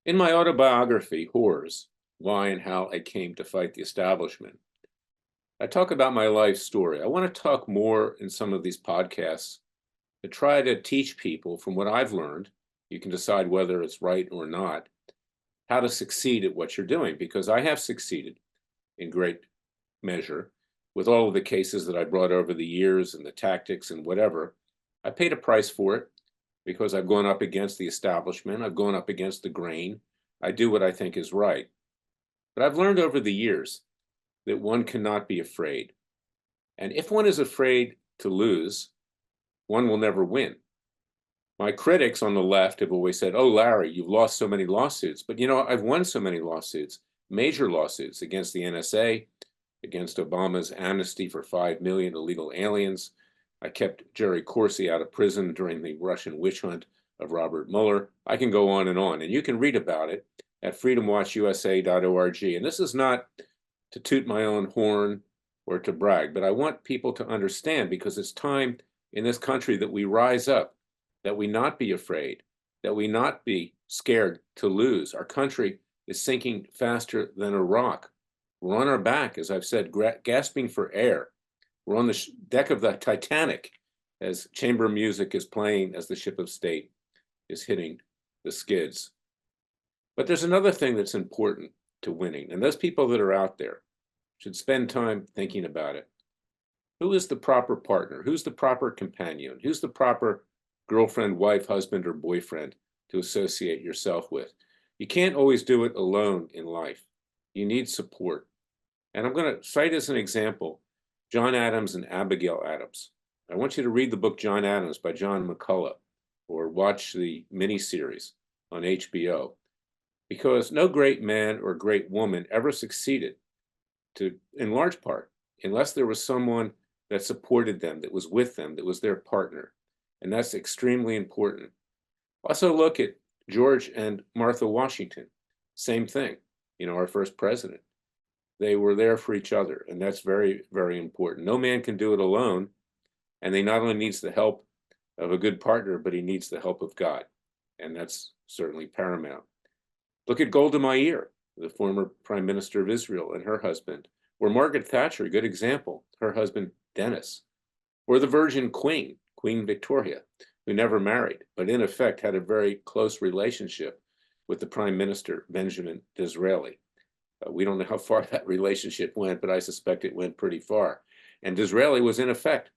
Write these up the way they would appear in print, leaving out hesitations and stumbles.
In my autobiography, Whores, Why and How I Came to Fight the Establishment, I talk about my life story. I want to talk more in some of these podcasts to try to teach people from what I've learned. You can decide whether it's right or not, how to succeed at what you're doing, because I have succeeded in great measure with all of the cases that I brought over the years and the tactics and whatever. I paid a price for it because I've gone up against the establishment. I've gone up against the grain. I do what I think is right. But I've learned over the years that one cannot be afraid. And if one is afraid to lose, one will never win. My critics on the left have always said, "Oh, Larry, you've lost so many lawsuits." But I've won so many lawsuits, major lawsuits against the NSA, against Obama's amnesty for 5 million illegal aliens. I kept Jerry Corsi out of prison during the Russian witch hunt of Robert Mueller. I can go on, and you can read about it at freedomwatchusa.org. And this is not to toot my own horn or to brag, but I want people to understand, because it's time in this country that we rise up, that we not be afraid, that we not be scared to lose. Our country is sinking faster than a rock. We're on our back, as I've said, gasping for air. We're on the deck of the Titanic as chamber music is playing as the ship of state is hitting the skids. But there's another thing that's important to winning, and those people that are out there should spend time thinking about it. Who is the proper partner? Who's the proper companion? Who's the proper girlfriend, wife, husband, or boyfriend to associate yourself with? You can't always do it alone in life. You need support. And I'm going to cite as an example John Adams and Abigail Adams. I want you to read the book John Adams by John McCullough, or watch the miniseries on HBO, because no great man or great woman ever succeeded in large part, unless there was someone that supported them, that was with them, that was their partner. And that's extremely important. Also look at George and Martha Washington. Same thing, our first president. They were there for each other, and that's very, very important. No man can do it alone, and they not only needs the help of a good partner, but he needs the help of God, and that's certainly paramount. Look at Golda Meir, the former prime minister of Israel, and her husband, or Margaret Thatcher, a good example, her husband Dennis, or the Virgin Queen, Queen Victoria, who never married, but in effect had a very close relationship with the prime minister, Benjamin Disraeli. We don't know how far that relationship went, but I suspect it went pretty far. And Disraeli was, in effect,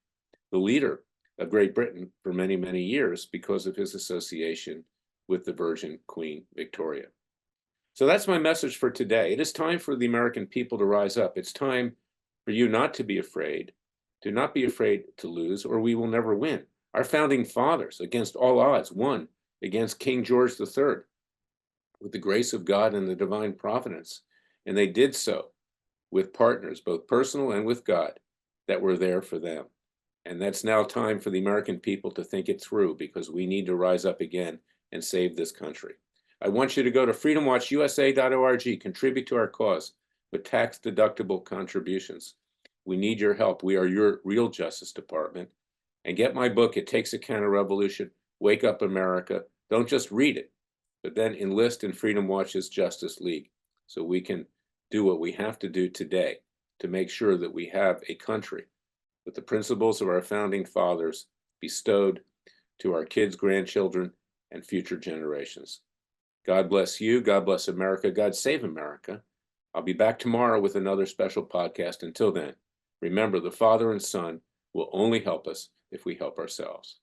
the leader of Great Britain for many, many years because of his association with the Virgin Queen Victoria. So that's my message for today. It is time for the American people to rise up. It's time for you not to be afraid, to not be afraid to lose, or we will never win. Our founding fathers, against all odds, won against King George III with the grace of God and the divine providence. And they did so with partners, both personal and with God, that were there for them. And that's now time for the American people to think it through, because we need to rise up again and save this country. I want you to go to freedomwatchusa.org, contribute to our cause with tax-deductible contributions. We need your help. We are your real Justice Department. And get my book, It Takes a Counter-Revolution, Wake Up America. Don't just read it, but then enlist in Freedom Watch's Justice League, so we can do what we have to do today to make sure that we have a country with the principles of our founding fathers bestowed to our kids, grandchildren, and future generations. God bless you. God bless America. God save America. I'll be back tomorrow with another special podcast. Until then, remember, the Father and Son will only help us if we help ourselves.